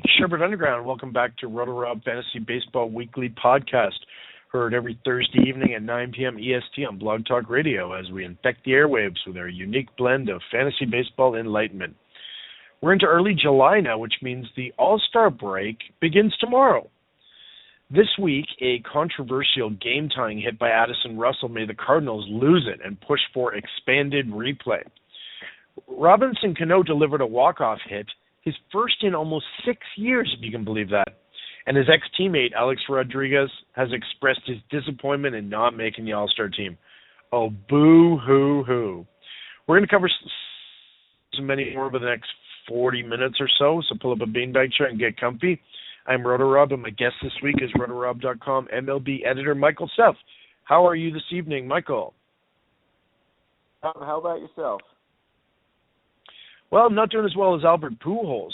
Thank you, Sherbert Underground. Welcome back to RotoRob Fantasy Baseball Weekly Podcast, heard every Thursday evening at 9 p.m. EST on Blog Talk Radio as we infect the airwaves with our unique blend of fantasy baseball enlightenment. We're into early July now, which means the All-Star break begins tomorrow. This week, a controversial game-tying hit by Addison Russell made the Cardinals lose it and push for expanded replay. Robinson Cano delivered a walk-off hit, his first in almost 6 years, if you can believe that. And his ex-teammate, Alex Rodriguez, has expressed his disappointment in not making the All-Star team. Oh, boo-hoo-hoo. We're going to cover so many more over the next 40 minutes or so pull up a beanbag chair and get comfy. I'm RotoRob, and my guest this week is RotoRob.com MLB editor Michael Seff. How are you this evening, Michael? How about yourself? Well, I'm not doing as well as Albert Pujols,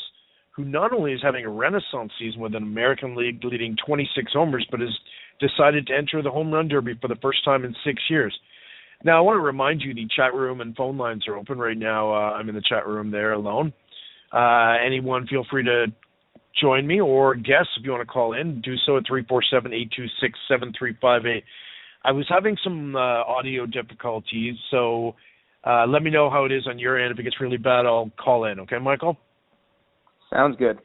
who not only is having a renaissance season with an American League leading 26 homers, but has decided to enter the home run derby for the first time in 6 years. Now, I want to remind you the chat room and phone lines are open right now. I'm in the chat room there alone. Anyone feel free to join me, or guests, if you want to call in, do so at 347-826-7358. I was having some audio difficulties, so let me know how it is on your end. If it gets really bad, I'll call in. Okay, Michael? Sounds good.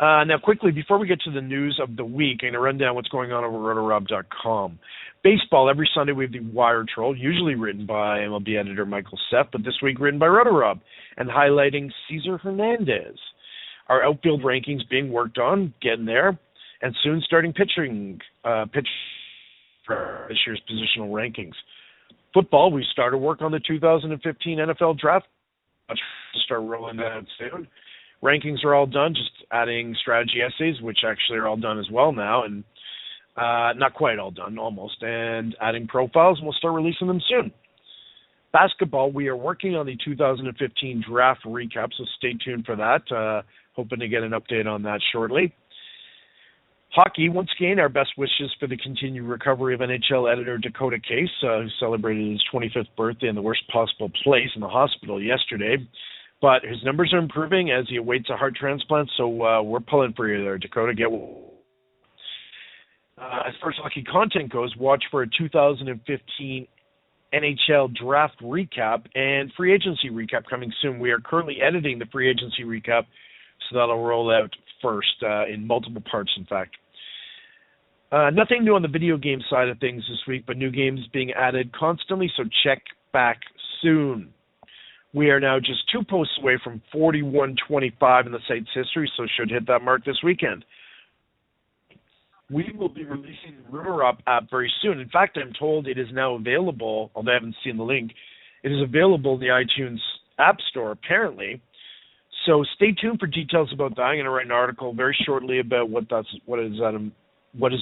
Now, quickly, before we get to the news of the week, I'm going to run down what's going on over RotoRob.com. Baseball, every Sunday we have the Wire Troll, usually written by MLB editor Michael Seff, but this week written by RotoRob, and highlighting Cesar Hernandez. Our outfield rankings being worked on, getting there, and soon starting pitching for this year's positional rankings. Football, we started work on the 2015 NFL Draft. To start rolling that out soon. Rankings are all done, just adding strategy essays, which actually are all done as well now, and not quite all done, almost, and adding profiles, and we'll start releasing them soon. Basketball, we are working on the 2015 draft recap, so stay tuned for that. Hoping to get an update on that shortly. Hockey, once again, our best wishes for the continued recovery of NHL editor Dakota Case, who celebrated his 25th birthday in the worst possible place in the hospital yesterday. But his numbers are improving as he awaits a heart transplant, so we're pulling for you there, Dakota. As far as hockey content goes, watch for a 2015 NHL draft recap and free agency recap coming soon. We are currently editing the free agency recap, so that'll roll out first in multiple parts, in fact. Nothing new on the video game side of things this week, but new games being added constantly, so check back soon. We are now just 2 posts away from 4125 in the site's history, so should hit that mark this weekend. We will be releasing the RotoRob app very soon. In fact, I'm told it is now available, although I haven't seen the link. It is available in the iTunes App Store, apparently. So stay tuned for details about that. I'm going to write an article very shortly about what is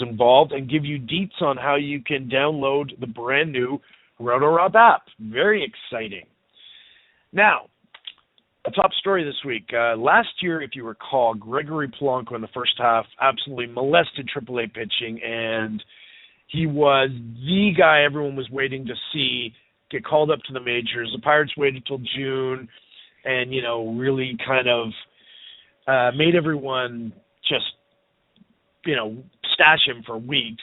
involved and give you deets on how you can download the brand new RotoRob app. Very exciting. Now, the top story this week. Last year, if you recall, Gregory Polanco in the first half absolutely molested AAA pitching, and he was the guy everyone was waiting to see get called up to the majors. The Pirates waited till June and, really kind of made everyone just, stash him for weeks.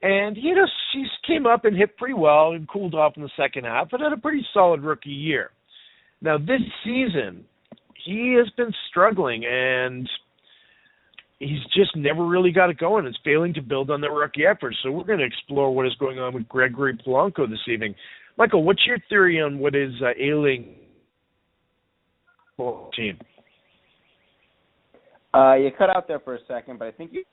And he came up and hit pretty well and cooled off in the second half, but had a pretty solid rookie year. Now, this season, he has been struggling, and he's just never really got it going. It's failing to build on that rookie effort. So we're going to explore what is going on with Gregory Polanco this evening. Michael, what's your theory on what is ailing the team? You cut out there for a second, but I think you...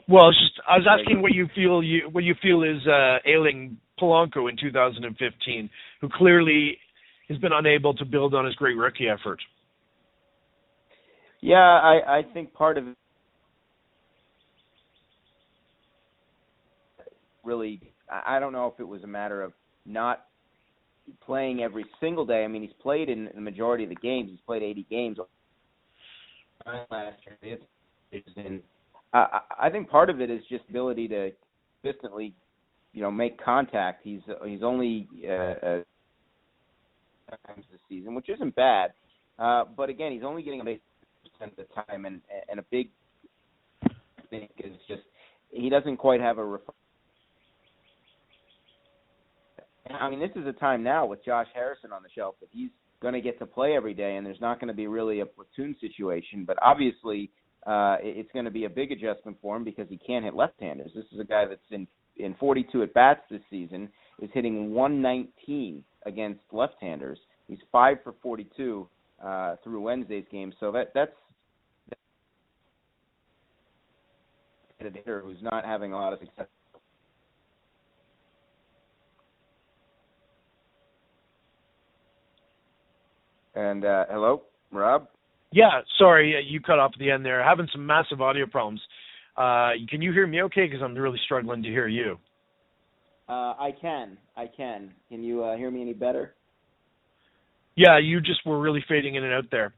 Well, I was asking what you feel is ailing Polanco in 2015, who clearly has been unable to build on his great rookie effort. Yeah, I think part of it really, I don't know if it was a matter of not playing every single day. I mean, he's played in the majority of the games. He's played 80 games last year. I think part of it is just ability to consistently, make contact. He's only times this season, which isn't bad. But again, he's only getting a base percent of the time, and a big thing is just he doesn't quite have a. I mean, this is a time now with Josh Harrison on the shelf that he's going to get to play every day, and there's not going to be really a platoon situation. But obviously, it's going to be a big adjustment for him because he can't hit left-handers. This is a guy that's in 42 at-bats this season, is hitting 119 against left-handers. He's 5 for 42 through Wednesday's game. So that's a hitter who's not having a lot of success. And hello, Rob? Yeah, sorry, you cut off at the end there. Having some massive audio problems. Can you hear me okay? Because I'm really struggling to hear you. I can. Can you hear me any better? Yeah, you just were really fading in and out there.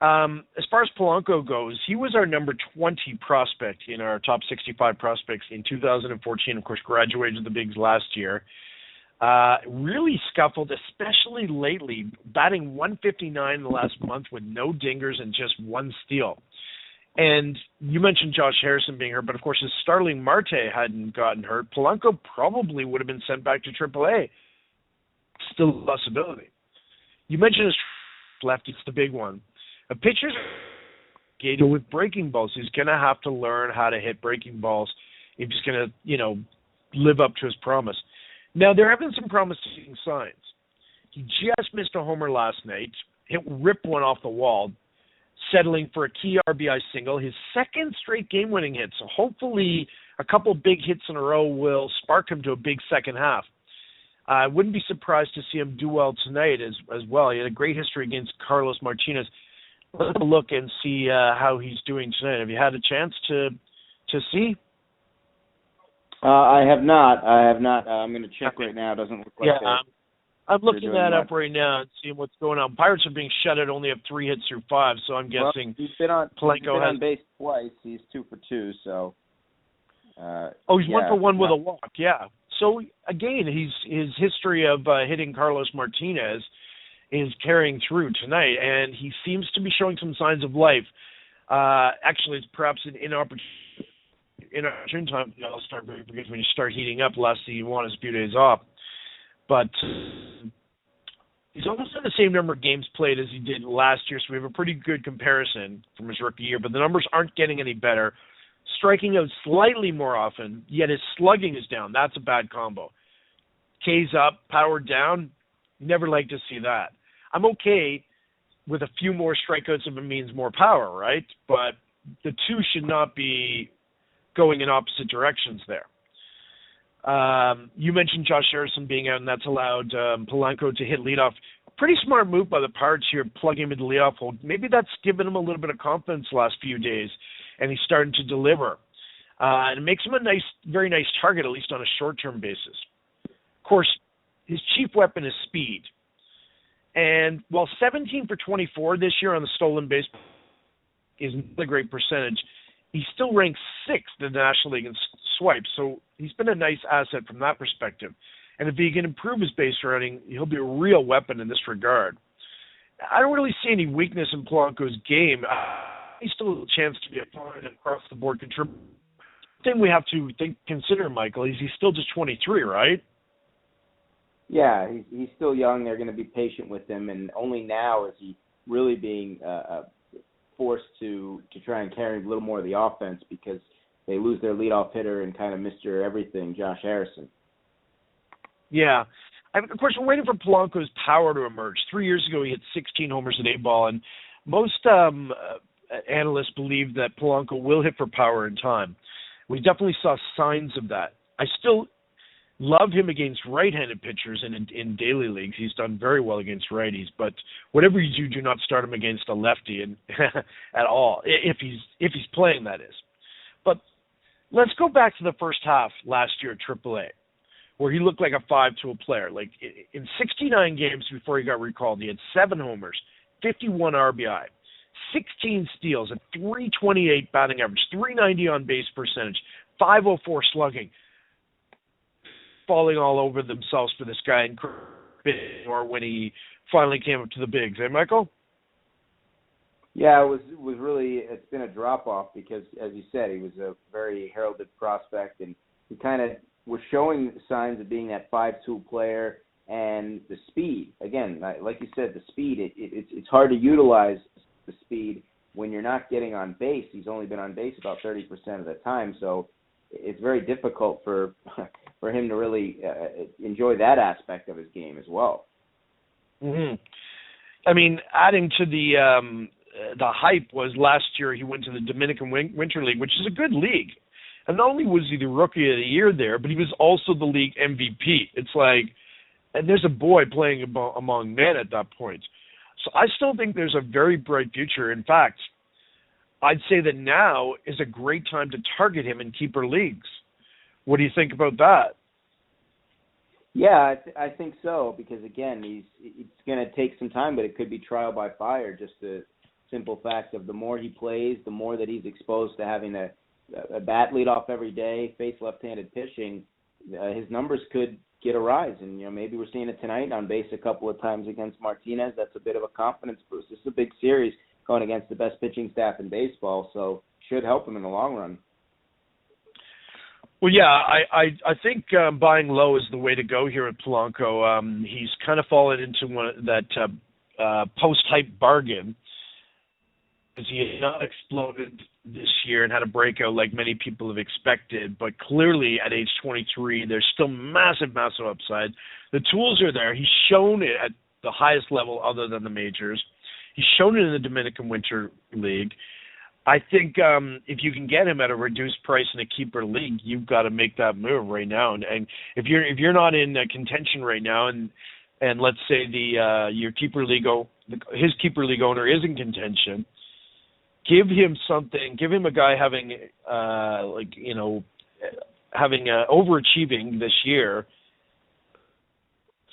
As far as Polanco goes, he was our number 20 prospect in our top 65 prospects in 2014. Of course, graduated the bigs last year. Really scuffled, especially lately, batting 159 in the last month with no dingers and just one steal. And you mentioned Josh Harrison being hurt, but of course, if Starling Marte hadn't gotten hurt, Polanco probably would have been sent back to AAA. Still a possibility. You mentioned his left, it's the big one. A pitcher's gated with breaking balls. He's going to have to learn how to hit breaking balls if he's going to, live up to his promise. Now, there have been some promising signs. He just missed a homer last night, ripped one off the wall, settling for a key RBI single, his second straight game-winning hit. So hopefully a couple big hits in a row will spark him to a big second half. I wouldn't be surprised to see him do well tonight as well. He had a great history against Carlos Martinez. Let's look and see how he's doing tonight. Have you had a chance to see? I have not. I'm going to check right now. It doesn't look like I'm looking that up right now and seeing what's going on. Pirates are being shuttered, only have 3 hits through 5, so I'm guessing he's been on base twice. He's 2 for 2, so. He's 1 for 1 with a walk, yeah. So, again, his history of hitting Carlos Martinez is carrying through tonight, and he seems to be showing some signs of life. Actually, it's perhaps an inopportune time for the All-Star break because when you start heating up, the last thing you want is a few days off. But he's almost had the same number of games played as he did last year, so we have a pretty good comparison from his rookie year. But the numbers aren't getting any better. Striking out slightly more often, yet his slugging is down. That's a bad combo. K's up, power down. Never like to see that. I'm okay with a few more strikeouts if it means more power, right? But the two should not be going in opposite directions there. You mentioned Josh Harrison being out, and that's allowed Polanco to hit leadoff. Pretty smart move by the Pirates here, plugging him into the leadoff hole. Maybe that's given him a little bit of confidence the last few days, and he's starting to deliver. And it makes him a very nice target, at least on a short-term basis. Of course, his chief weapon is speed. And while 17 for 24 this year on the stolen base is not a great percentage, he still ranks 6th in the National League in swipes, so he's been a nice asset from that perspective. And if he can improve his base running, he'll be a real weapon in this regard. I don't really see any weakness in Polanco's game. He's still a chance to be a fine across-the-board contributor. The thing we have to consider, Michael, is he's still just 23, right? Yeah, he's still young. They're going to be patient with him, and only now is he really being forced to try and carry a little more of the offense because they lose their leadoff hitter and kind of Mr. Everything, Josh Harrison. Yeah. Of course, we're waiting for Polanco's power to emerge. 3 years ago, he hit 16 homers at A-ball, and most analysts believe that Polanco will hit for power in time. We definitely saw signs of that. I still love him against right-handed pitchers in daily leagues. He's done very well against righties, but whatever you do not start him against a lefty and at all, if he's playing, that is. But let's go back to the first half last year at AAA, where he looked like a 5-tool player. Like in 69 games before he got recalled, he had 7 homers, 51 RBI, 16 steals, a .328 batting average, .390 on base percentage, .504 slugging. Falling all over themselves for this guy, or when he finally came up to the bigs, eh, Michael? Yeah, it was really, it's been a drop off because, as you said, he was a very heralded prospect, and he kind of was showing signs of being that 5-2 player, and the speed. Again, like you said, the speed. It's hard to utilize the speed when you're not getting on base. He's only been on base about 30% of the time, so it's very difficult for him to really enjoy that aspect of his game as well. Mm-hmm. I mean, adding to the hype was last year he went to the Dominican Winter League, which is a good league. And not only was he the Rookie of the Year there, but he was also the league MVP. It's like, and there's a boy playing among men at that point. So I still think there's a very bright future. In fact, I'd say that now is a great time to target him in keeper leagues. What do you think about that? Yeah, I think so, because, again, it's going to take some time, but it could be trial by fire. Just the simple fact of the more he plays, the more that he's exposed to having a bat lead off every day, face left-handed pitching, his numbers could get a rise. And, maybe we're seeing it tonight on base a couple of times against Martinez. That's a bit of a confidence boost. This is a big series going against the best pitching staff in baseball, so should help him in the long run. Well, yeah, I think buying low is the way to go here at Polanco. He's kind of fallen into that post-hype bargain, because he has not exploded this year and had a breakout like many people have expected. But clearly at age 23, there's still massive, massive upside. The tools are there. He's shown it at the highest level other than the majors. He's shown it in the Dominican Winter League. I think if you can get him at a reduced price in a keeper league, you've got to make that move right now. And if you're not in contention right now, and let's say your keeper league his keeper league owner is in contention, give him something. Give him a guy having overachieving this year.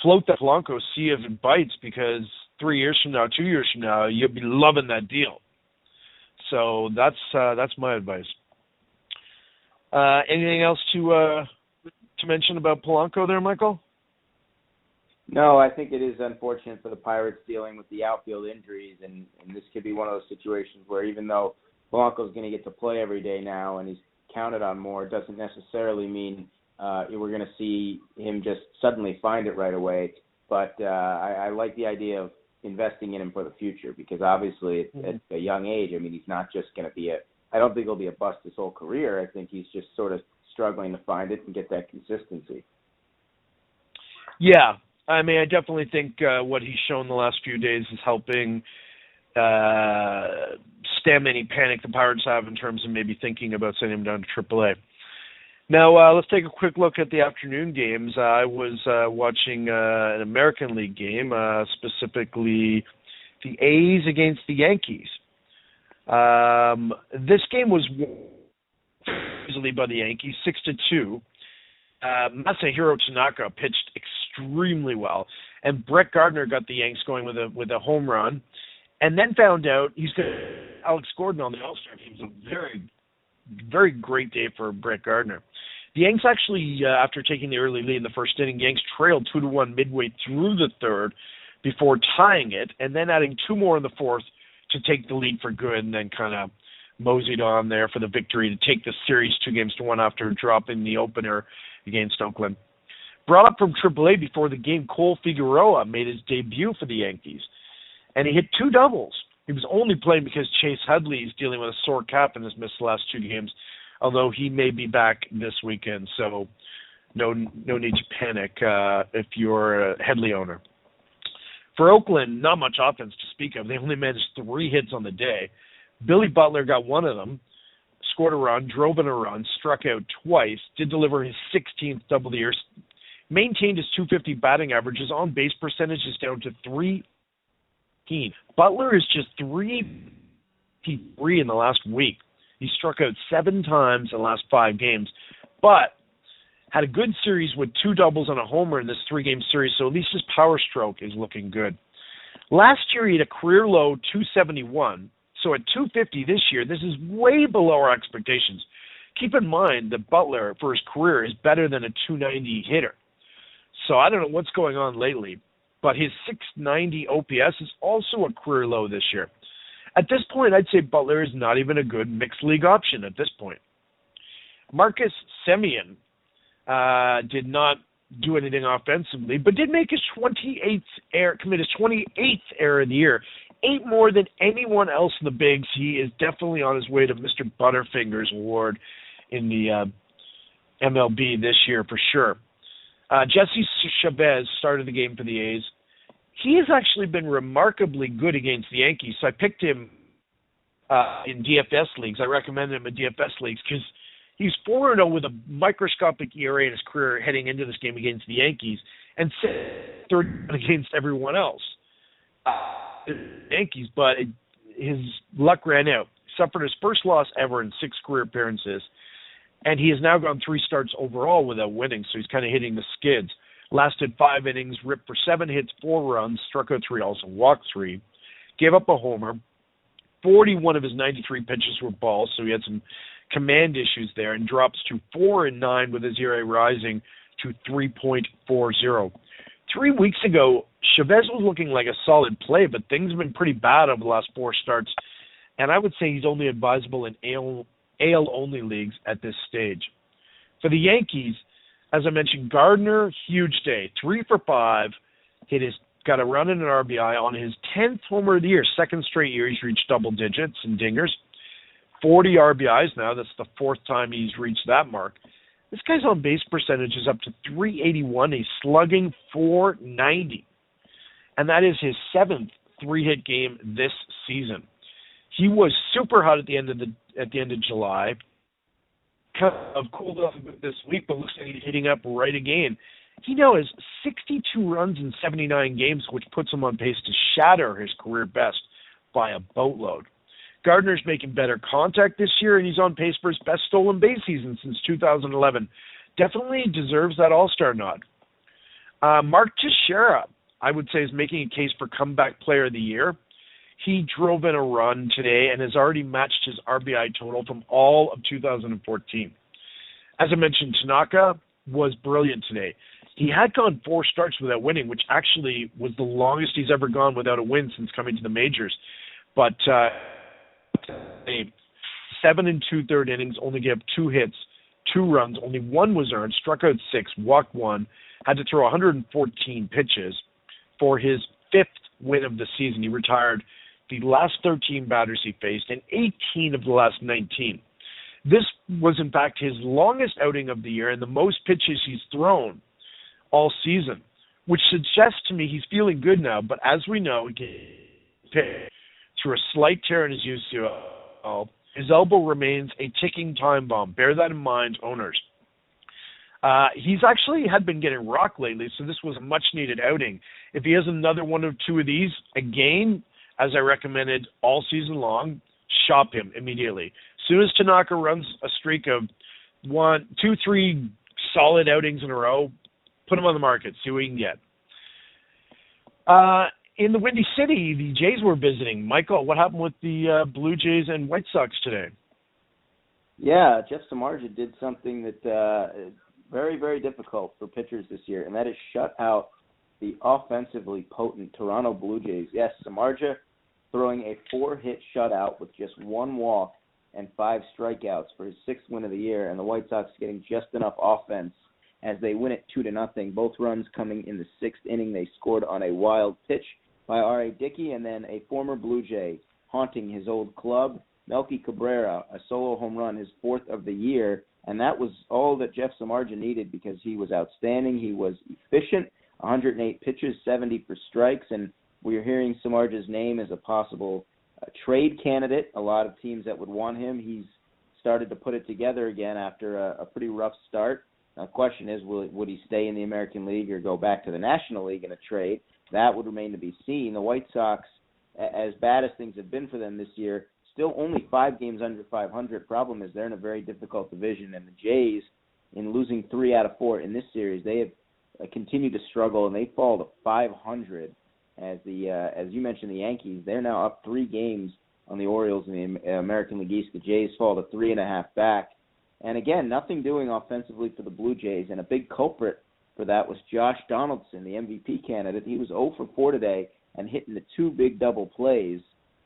Float that Polanco, see if it bites, because 3 years from now, 2 years from now, you'll be loving that deal. So that's my advice. Anything else to mention about Polanco there, Michael? No, I think it is unfortunate for the Pirates dealing with the outfield injuries, and this could be one of those situations where, even though Polanco's going to get to play every day now and he's counted on more, it doesn't necessarily mean we're going to see him just suddenly find it right away. But I like the idea of investing in him for the future, because obviously at a young age, I mean, he's not just going to be I don't think he'll be a bust his whole career. I think he's just sort of struggling to find it and get that consistency. Yeah, I mean, I definitely think what he's shown the last few days is helping stem any panic the Pirates have in terms of maybe thinking about sending him down to AAA. Now, let's take a quick look at the afternoon games. I was watching an American League game, specifically the A's against the Yankees. This game was easily by the Yankees, 6-2. Masahiro Tanaka pitched extremely well, and Brett Gardner got the Yanks going with a home run, and then found out he's got Alex Gordon on the All-Star team. It was a very, very great day for Brett Gardner. The Yanks actually, after taking the early lead in the first inning, Yanks trailed 2-1 midway through the third before tying it, and then adding two more in the fourth to take the lead for good, and then kind of moseyed on there for the victory to take the series 2-1 after dropping the opener against Oakland. Brought up from AAA before the game, Cole Figueroa made his debut for the Yankees, and he hit two doubles. He was only playing because Chase Headley is dealing with a sore calf and has missed the last two games, although he may be back this weekend, so no need to panic if you're a Headley owner. For Oakland, not much offense to speak of. They only managed 3 hits on the day. Billy Butler got one of them, scored a run, drove in a run, struck out twice, did deliver his 16th double of the year, maintained his .250 batting average. His on-base percentage is down to .318. Butler is just .353 in the last week. He struck out 7 times in the last 5 games, but had a good series with 2 doubles and a homer in this 3-game series, so at least his power stroke is looking good. Last year, he had a career low .271, so at .250 this year, this is way below our expectations. Keep in mind that Butler, for his career, is better than a .290 hitter. So I don't know what's going on lately, but his .690 OPS is also a career low this year. At this point, I'd say Butler is not even a good mixed league option at this point. Marcus Semien did not do anything offensively, but did make his 28th error, commit his 28th error of the year. 8 more than anyone else in the bigs. He is definitely on his way to Mr. Butterfingers award in the MLB this year for sure. Jesse Chavez started the game for the A's. He has actually been remarkably good against the Yankees, so I picked him in DFS leagues. I recommended him in DFS leagues because he's 4-0 with a microscopic ERA in his career heading into this game against the Yankees, and third against everyone else. Yankees, but his luck ran out. Suffered his first loss ever in 6 career appearances, and he has now gone 3 starts overall without winning, so he's kind of hitting the skids. Lasted 5 innings, ripped for 7 hits, 4 runs, struck out 3, also walked 3, gave up a homer. 41 of his 93 pitches were balls, so he had some command issues there, and drops to 4-9 with his ERA rising to 3.40. 3 weeks ago, Chavez was looking like a solid play, but things have been pretty bad over the last 4 starts, and I would say he's only advisable in AL-only leagues at this stage. For the Yankees, as I mentioned, Gardner, huge day, 3 for 5, got a run and an RBI on his 10th homer of the year, 2nd straight year he's reached double digits in dingers. 40 RBIs now, that's the 4th time he's reached that mark. This guy's on base percentage is up to 381. He's slugging 490. And that is his 7th 3-hit game this season. He was super hot at the end of July. Kind of cooled off a bit this week, but looks like he's hitting up right again. He now has 62 runs in 79 games, which puts him on pace to shatter his career best by a boatload. Gardner's making better contact this year, and he's on pace for his best stolen base season since 2011. Definitely deserves that All-Star nod. Mark Teixeira, I would say, is making a case for comeback player of the year. He drove in a run today and has already matched his RBI total from all of 2014. As I mentioned, Tanaka was brilliant today. He had gone 4 starts without winning, which actually was the longest he's ever gone without a win since coming to the majors. But 7 2/3 innings, only gave 2 hits, 2 runs, only 1 was earned, struck out 6, walked 1, had to throw 114 pitches for his 5th win of the season. He retired the last 13 batters he faced and 18 of the last 19. This was, in fact, his longest outing of the year and the most pitches he's thrown all season, which suggests to me he's feeling good now. But as we know, he hit through a slight tear in his UCL. His elbow remains a ticking time bomb. Bear that in mind, owners. He's actually had been getting rocked lately, so this was a much-needed outing. If he has another 1 or 2 of these, again, as I recommended all season long, shop him immediately. As soon as Tanaka runs a streak of 1, 2, 3 solid outings in a row, put him on the market, see what you can get. In the Windy City, the Jays were visiting. Michael, what happened with the Blue Jays and White Sox today? Yeah, Jeff Samardzija did something that is very, very difficult for pitchers this year, and that is shut out the offensively potent Toronto Blue Jays. Yes, Samardzija throwing a 4-hit shutout with just 1 walk and 5 strikeouts for his 6th win of the year, and the White Sox getting just enough offense as they win it 2-0. Both runs coming in the 6th inning. They scored on a wild pitch by R.A. Dickey, and then a former Blue Jay haunting his old club, Melky Cabrera, a solo home run, his 4th of the year, and that was all that Jeff Samardzija needed because he was outstanding. He was efficient, 108 pitches, 70 for strikes, and we are hearing Samardzija's name as a possible trade candidate. A lot of teams that would want him. He's started to put it together again after a pretty rough start. Now, the question is, would he stay in the American League or go back to the National League in a trade? That would remain to be seen. The White Sox, as bad as things have been for them this year, still only 5 games under 500. Problem is they're in a very difficult division, and the Jays, in losing 3 out of 4 in this series, they have continued to struggle, and they fall to 500. As you mentioned, the Yankees, they're now up 3 games on the Orioles in the American League East. The Jays fall to 3.5 back. And again, nothing doing offensively for the Blue Jays, and a big culprit for that was Josh Donaldson, the MVP candidate. He was 0 for 4 today and hitting the 2 big double plays.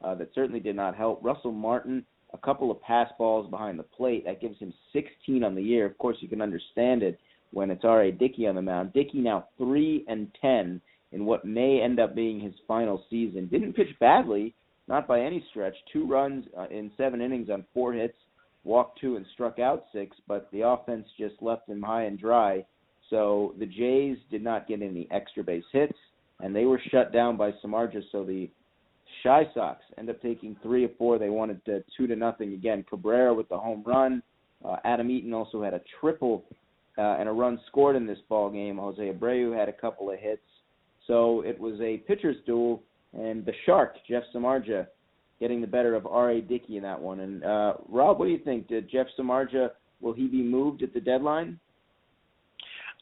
that certainly did not help. Russell Martin, a couple of pass balls behind the plate. That gives him 16 on the year. Of course, you can understand it when it's R.A. Dickey on the mound. Dickey now 3-10 in what may end up being his final season. Didn't pitch badly, not by any stretch. 2 runs in 7 innings on 4 hits, walked 2 and struck out 6, but the offense just left him high and dry. So the Jays did not get any extra base hits, and they were shut down by Samardzija. So the Shy Sox end up taking 3 of 4. They wanted 2-0 again. Cabrera with the home run. Adam Eaton also had a triple and a run scored in this ball game. Jose Abreu had a couple of hits. So it was a pitcher's duel, and the Shark, Jeff Samardzija, getting the better of R.A. Dickey in that one. And Rob, what do you think? Did Jeff Samardzija, will he be moved at the deadline?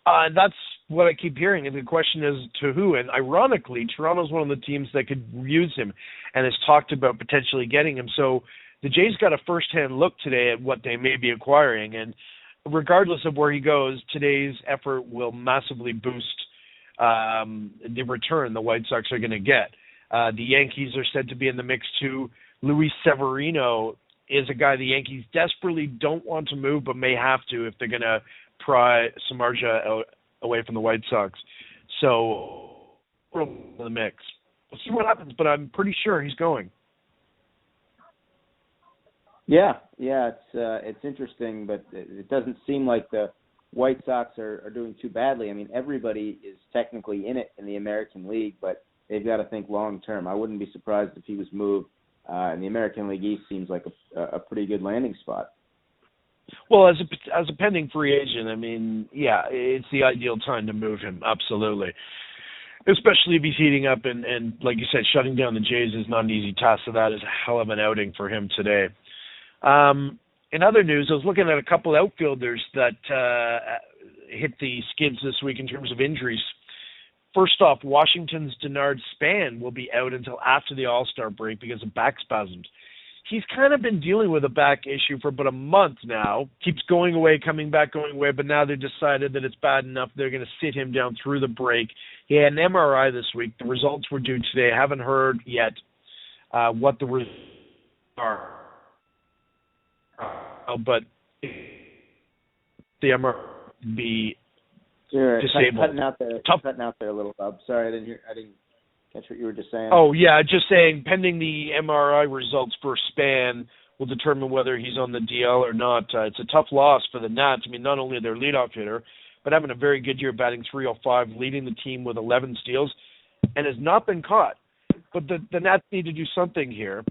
That's what I keep hearing, and the question is to who. And ironically, Toronto's one of the teams that could use him and has talked about potentially getting him. So the Jays got a first-hand look today at what they may be acquiring, and regardless of where he goes, today's effort will massively boost the return the White Sox are going to get. The Yankees are said to be in the mix too. Luis Severino is a guy the Yankees desperately don't want to move, but may have to if they're going to pry Samardzija away from the White Sox. So we're in the mix. We'll see what happens, but I'm pretty sure he's going. Yeah, it's interesting, but it doesn't seem like the White Sox are doing too badly. I mean, everybody is technically in it in the American League, but they've got to think long term. I wouldn't be surprised if he was moved. And the American League East seems like a pretty good landing spot. Well, as a pending free agent, I mean, yeah, it's the ideal time to move him, absolutely. Especially if he's heating up and like you said, shutting down the Jays is not an easy task, so that is a hell of an outing for him today. In other news, I was looking at a couple outfielders that hit the skids this week in terms of injuries. First off, Washington's Denard Span will be out until after the All-Star break because of back spasms. He's kind of been dealing with a back issue for about a month now. Keeps going away, coming back, going away, but now they've decided that it's bad enough they're going to sit him down through the break. He had an MRI this week. The results were due today. I haven't heard yet what the results are. But the MRI be disabled. Cutting out there a little, Bob. Sorry, I didn't catch what you were just saying. Oh, yeah, just saying, pending the MRI results for Span will determine whether he's on the DL or not. It's a tough loss for the Nats. I mean, not only their leadoff hitter, but having a very good year, batting .305, leading the team with 11 steals, and has not been caught. But the Nats need to do something here.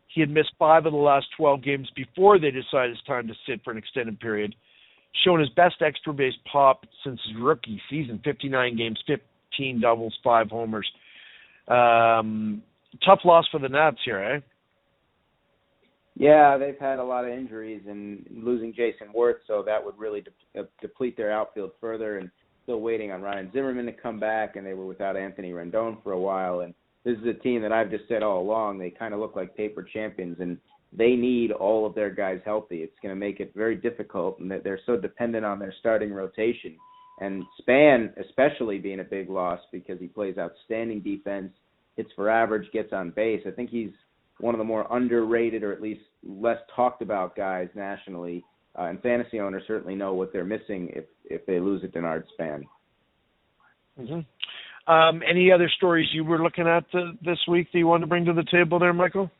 He had missed 5 of the last 12 games before they decided it's time to sit for an extended period. Shown his best extra base pop since his rookie season, 59 games, 15 doubles, 5 homers. Tough loss for the Nats here, eh? Yeah, they've had a lot of injuries, and losing Jason Worth, so that would really deplete their outfield further, and still waiting on Ryan Zimmerman to come back, and they were without Anthony Rendon for a while, and this is a team that I've just said all along, they kind of look like paper champions, and they need all of their guys healthy. It's going to make it very difficult, and they're so dependent on their starting rotation. And Span especially being a big loss because he plays outstanding defense, hits for average, gets on base. I think he's one of the more underrated or at least less talked about guys nationally. And fantasy owners certainly know what they're missing if they lose a Denard Span. Mm-hmm. Any other stories you were looking at this week that you wanted to bring to the table there, Michael?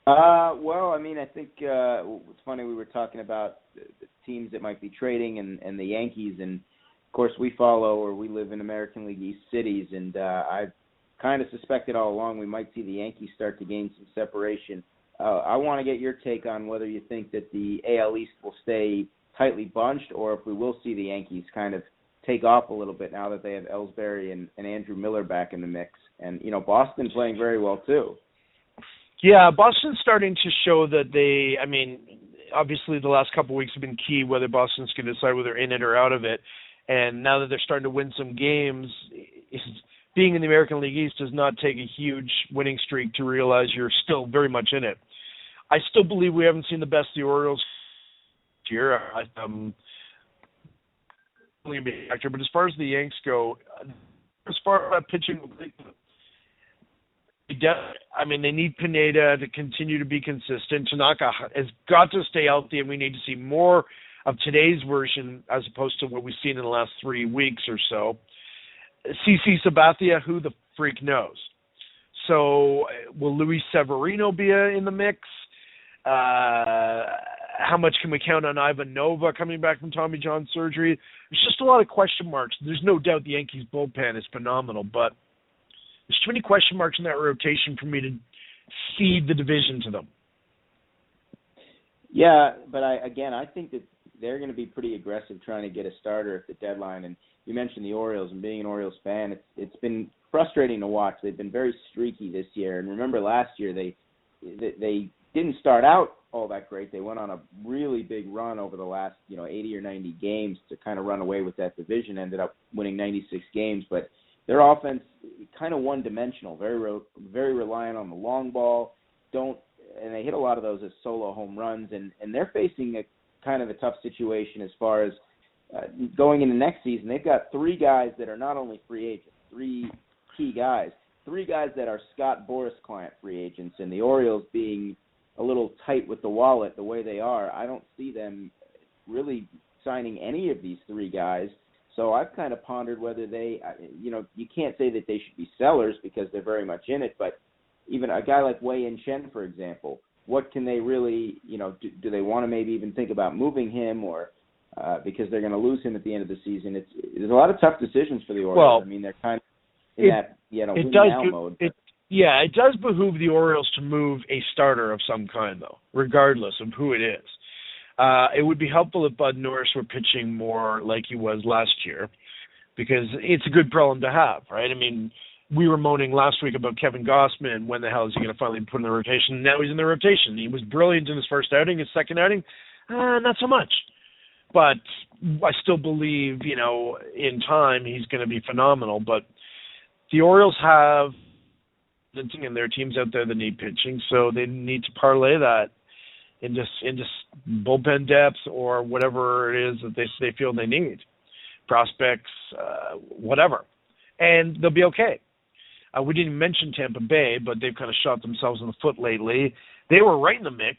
Well, I mean, I think it's funny we were talking about the teams that might be trading and the Yankees, and of course we live in American League East cities, and I've kind of suspected all along we might see the Yankees start to gain some separation. I want to get your take on whether you think that the AL East will stay tightly bunched, or if we will see the Yankees kind of take off a little bit now that they have Ellsbury and Andrew Miller back in the mix, and Boston playing very well too. Yeah, Boston's starting to show that obviously the last couple of weeks have been key, whether Boston's going to decide whether they're in it or out of it. And now that they're starting to win some games, being in the American League East does not take a huge winning streak to realize you're still very much in it. I still believe we haven't seen the best of the Orioles this year. But as far as the Yanks go, as far as pitching, I mean, they need Pineda to continue to be consistent. Tanaka has got to stay healthy, and we need to see more of today's version as opposed to what we've seen in the last 3 weeks or so. CC Sabathia, who the freak knows? So will Luis Severino be in the mix? How much can we count on Ivan Nova coming back from Tommy John surgery? There's just a lot of question marks. There's no doubt the Yankees bullpen is phenomenal, but there's too many question marks in that rotation for me to cede the division to them. Yeah, but I think that they're going to be pretty aggressive trying to get a starter at the deadline. And you mentioned the Orioles, and being an Orioles fan, it's been frustrating to watch. They've been very streaky this year. And remember last year they didn't start out all that great. They went on a really big run over the last 80 or 90 games to kind of run away with that division. Ended up winning 96 games, but their offense kind of one-dimensional, very reliant on the long ball. And they hit a lot of those as solo home runs, and they're facing a kind of a tough situation as far as going into next season. They've got 3 guys that are not only free agents, 3 key guys, 3 guys that are Scott Boras client free agents, and the Orioles being a little tight with the wallet the way they are, I don't see them really signing any of these 3 guys. So I've kind of pondered whether they, you can't say that they should be sellers because they're very much in it, but even a guy like Wei-Yin Chen, for example, what can they really, do they want to maybe even think about moving him or because they're going to lose him at the end of the season? There's a lot of tough decisions for the Orioles. Well, I mean, they're kind of in that, win now mode. It does behoove the Orioles to move a starter of some kind, though, regardless of who it is. It would be helpful if Bud Norris were pitching more like he was last year, because it's a good problem to have, right? I mean, we were moaning last week about Kevin Gossman. When the hell is he going to finally put in the rotation? Now he's in the rotation. He was brilliant in his first outing. His second outing, not so much. But I still believe, in time he's going to be phenomenal. But the Orioles have, and there are teams out there that need pitching, so they need to parlay that into bullpen depth or whatever it is that they feel they need, prospects, whatever, and they'll be okay. We didn't mention Tampa Bay, but they've kind of shot themselves in the foot lately. They were right in the mix,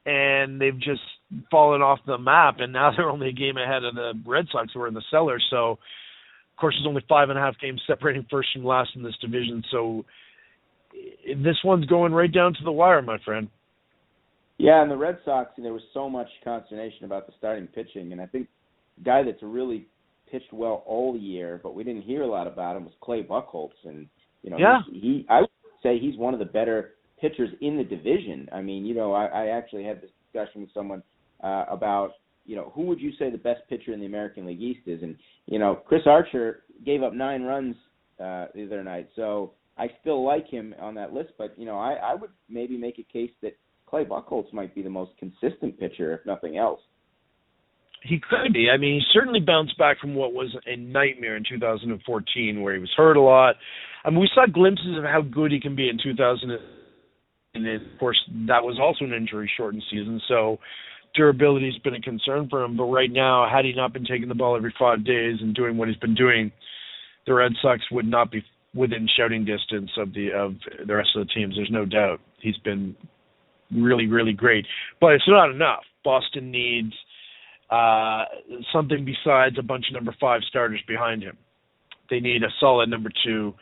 and they've just fallen off the map, and now they're only a game ahead of the Red Sox, who are in the cellar. So, of course, there's only 5.5 games separating first from last in this division. So this one's going right down to the wire, my friend. Yeah, and the Red Sox, there was so much consternation about the starting pitching, and I think the guy that's really pitched well all year, but we didn't hear a lot about him, was Clay Buchholz, and I would say he's one of the better pitchers in the division. I mean, I actually had this discussion with someone about, who would you say the best pitcher in the American League East is? And, Chris Archer gave up 9 runs the other night, so I still like him on that list, but, I would maybe make a case that Clay Buchholz might be the most consistent pitcher, if nothing else. He could be. I mean, he certainly bounced back from what was a nightmare in 2014, where he was hurt a lot. I mean, we saw glimpses of how good he can be in 2000, and of course, that was also an injury-shortened season, so durability has been a concern for him. But right now, had he not been taking the ball every 5 days and doing what he's been doing, the Red Sox would not be within shouting distance of the rest of the teams. There's no doubt. He's been really, really great. But it's not enough. Boston needs something besides a bunch of number 5 starters behind him. They need a solid number 2.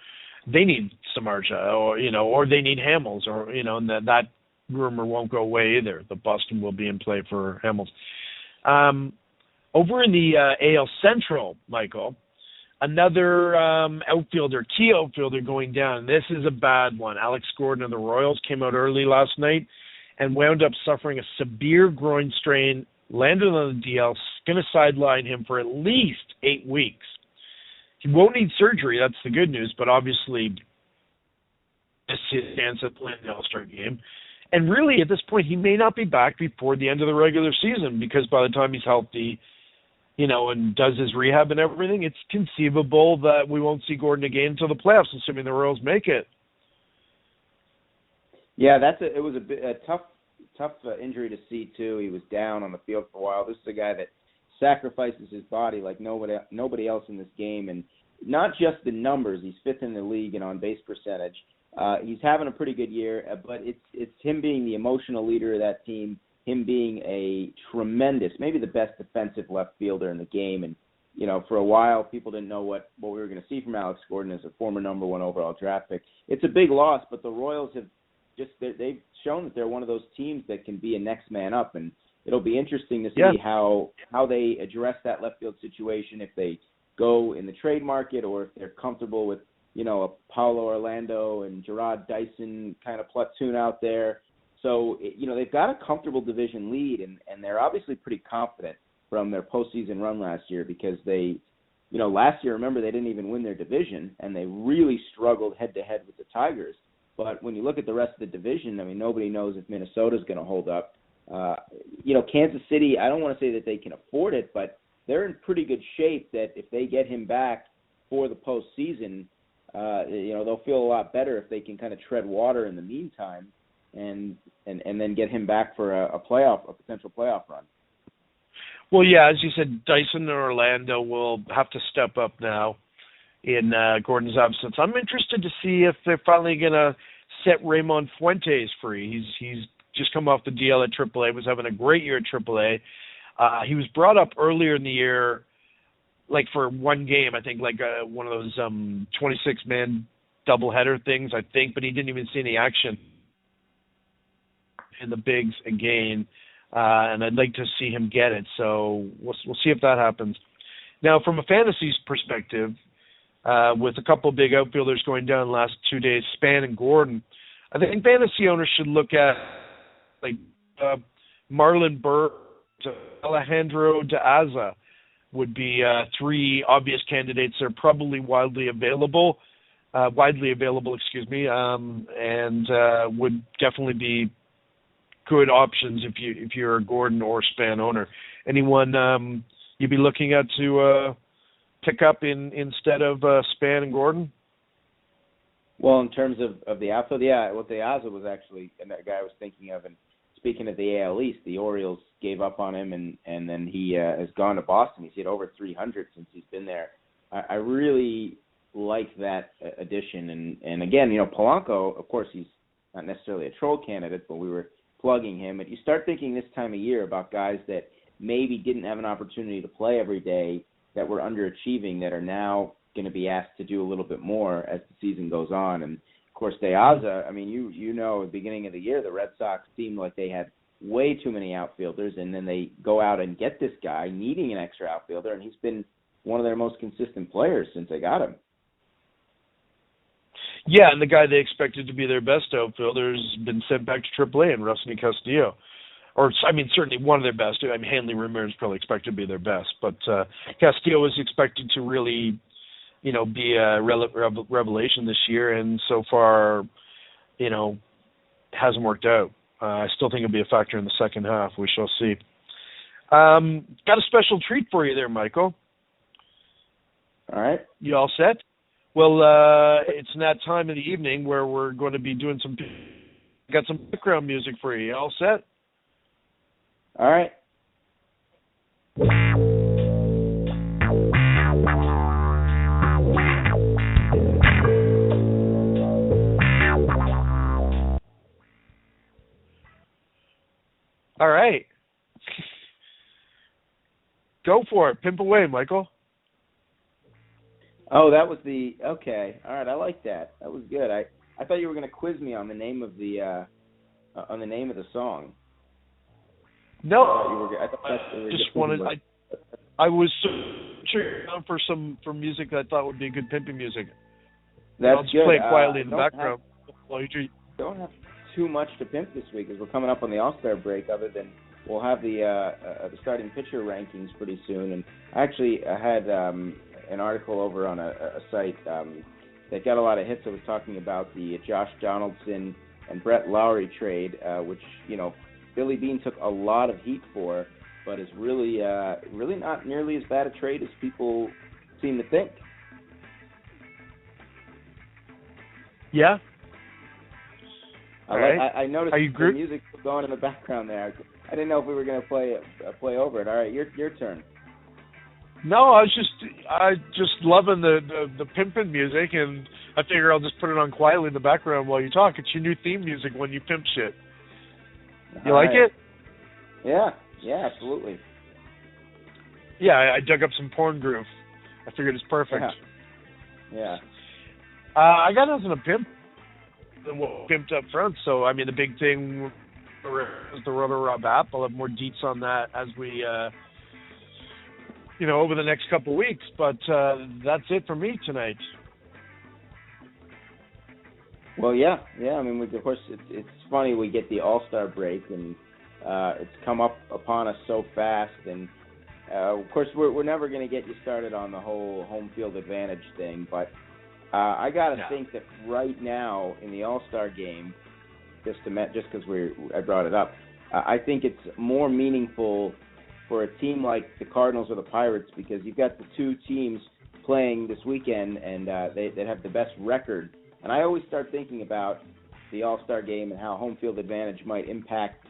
They need Samardzija, or they need Hamels, and that rumor won't go away either. The Boston will be in play for Hamels. Over in the AL Central, Michael, another key outfielder going down. This is a bad one. Alex Gordon of the Royals came out early last night and wound up suffering a severe groin strain, landed on the DL, going to sideline him for at least 8 weeks. He won't need surgery, that's the good news, but obviously this is his chance at playing the All-Star game. And really, at this point, he may not be back before the end of the regular season, because by the time he's healthy, and does his rehab and everything, it's conceivable that we won't see Gordon again until the playoffs, assuming the Royals make it. Yeah, it was a tough injury to see too. He was down on the field for a while. This is a guy that sacrifices his body like nobody else in this game, and not just the numbers. He's 5th in the league in on-base percentage, He's having a pretty good year, but it's him being the emotional leader of that team, him being a tremendous, maybe the best defensive left fielder in the game. And, for a while, people didn't know what we were going to see from Alex Gordon as a former number 1 overall draft pick. It's a big loss, but the Royals have they've shown that they're one of those teams that can be a next man up, and it'll be interesting to see how they address that left field situation, if they go in the trade market or if they're comfortable with, a Paulo Orlando and Gerard Dyson kind of platoon out there. So, they've got a comfortable division lead, and they're obviously pretty confident from their postseason run last year, because they, last year, remember, they didn't even win their division, and they really struggled head-to-head with the Tigers. But when you look at the rest of the division, I mean, nobody knows if Minnesota's going to hold up. Kansas City, I don't want to say that they can afford it, but they're in pretty good shape that if they get him back for the postseason, they'll feel a lot better if they can kind of tread water in the meantime and then get him back for a potential playoff run. Well, yeah, as you said, Dyson and Orlando will have to step up now in Gordon's absence. I'm interested to see if they're finally going to set Raymond Fuentes free. He's just come off the deal at AAA, was having a great year at AAA. He was brought up earlier in the year, like for one game, I think, like one of those 26-man doubleheader things, I think, but he didn't even see any action in the bigs again, and I'd like to see him get it. So we'll see if that happens. Now, from a fantasy perspective, with a couple of big outfielders going down the last 2 days, Span and Gordon, I think fantasy owners should look at like Marlon Burr to Alejandro De Aza would be 3 obvious candidates. They're probably widely available, and would definitely be good options if you're a Gordon or Span owner. Anyone you'd be looking at to pick up instead of Span and Gordon? Well, in terms of the outfield, well, De Aza was actually that guy I was thinking of. And speaking of the AL East, the Orioles gave up on him, and then he has gone to Boston. He's hit over 300 since he's been there. I really like that addition. And again, Polanco, of course, he's not necessarily a troll candidate, but we were plugging him. But you start thinking this time of year about guys that maybe didn't have an opportunity to play every day, that were underachieving, that are now going to be asked to do a little bit more as the season goes on. And, of course, De Aza, I mean, at the beginning of the year, the Red Sox seemed like they had way too many outfielders, and then they go out and get this guy needing an extra outfielder, and he's been one of their most consistent players since they got him. Yeah, and the guy they expected to be their best outfielder has been sent back to AAA, and Rusney Castillo. Certainly one of their best. Hanley Ramirez is probably expected to be their best, but Castillo was expected to really, be a revelation this year, and so far, hasn't worked out. I still think it'll be a factor in the second half. We shall see. Got a special treat for you there, Michael. All right. You all set? Well, it's that time of the evening where we're going to be doing got some background music for you. You all set? All right. All right. Go for it. Pimp away, Michael. Oh, that was okay. All right, I like that. That was good. I thought you were going to quiz me on the name of the song. No, I was searching for music that I thought would be good pimping music. That's I'll just good. play it quietly in the background. Don't have too much to pimp this week, as we're coming up on the All-Star break. Other than we'll have the starting pitcher rankings pretty soon, and I had an article over on a site that got a lot of hits. That was talking about the Josh Donaldson and Brett Lowry trade, which Billy Beane took a lot of heat for, but is really not nearly as bad a trade as people seem to think. Yeah. I noticed the music going in the background there. I didn't know if we were going to play over it. All right, your turn. No, I just loving the pimpin' music, and I figure I'll just put it on quietly in the background while you talk. It's your new theme music when you pimp shit. You like it? Yeah, absolutely. Yeah, I dug up some porn groove. I figured it's perfect. Yeah. I got nothing to pimp. Pimped up front. So, I mean, the big thing is the RotoRob app. I'll have more deets on that as we, over the next couple of weeks. But that's it for me tonight. Well, yeah. I mean, of course, it's funny we get the All-Star break, and it's come up upon us so fast. And, of course, we're never going to get you started on the whole home field advantage thing. But I got to think that right now in the All-Star game, just because I brought it up, I think it's more meaningful for a team like the Cardinals or the Pirates because you've got the two teams playing this weekend, and they have the best record. And I always start thinking about the All-Star game and how home field advantage might impact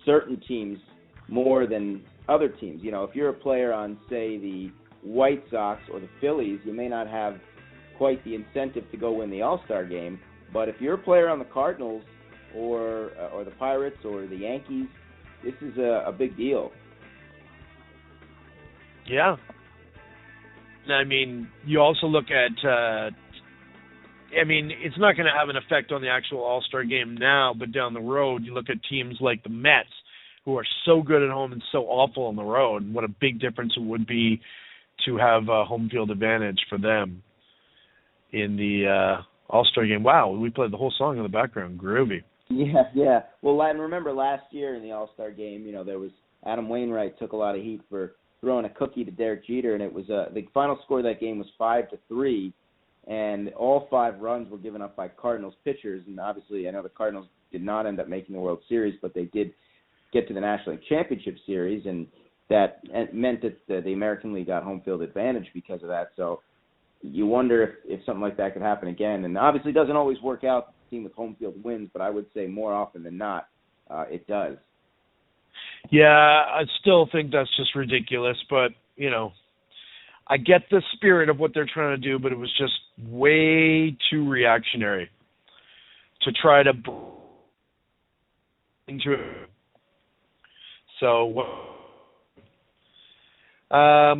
certain teams more than other teams. You know, if you're a player on, say, the White Sox or the Phillies, you may not have quite the incentive to go win the All-Star game. But if you're a player on the Cardinals or the Pirates or the Yankees, this is a big deal. Yeah. I mean, you also look at it's not going to have an effect on the actual All-Star game now, but down the road, you look at teams like the Mets, who are so good at home and so awful on the road, and what a big difference it would be to have a home field advantage for them in the All-Star game. Wow, we played the whole song in the background. Groovy. Yeah. Well, and remember last year in the All-Star game, there was Adam Wainwright took a lot of heat for throwing a cookie to Derek Jeter, and it was the final score of that game was 5-3. And all 5 runs were given up by Cardinals pitchers. And obviously, I know the Cardinals did not end up making the World Series, but they did get to the National League Championship Series, and that meant that the American League got home field advantage because of that. So you wonder if something like that could happen again. And obviously, it doesn't always work out. The team with home field wins, but I would say more often than not, it does. Yeah, I still think that's just ridiculous, but, I get the spirit of what they're trying to do, but it was just way too reactionary to try to into it. So, I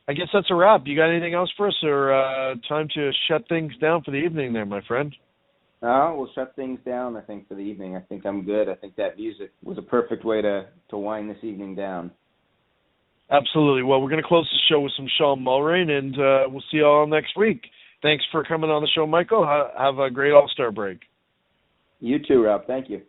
guess that's a wrap. You got anything else for us, or time to shut things down for the evening there, my friend? We'll shut things down, I think, for the evening. I think I'm good. I think that music was a perfect way to wind this evening down. Absolutely. Well, we're going to close the show with some Sean Mulrain, and we'll see you all next week. Thanks for coming on the show, Michael. Have a great All-Star break. You too, Rob. Thank you.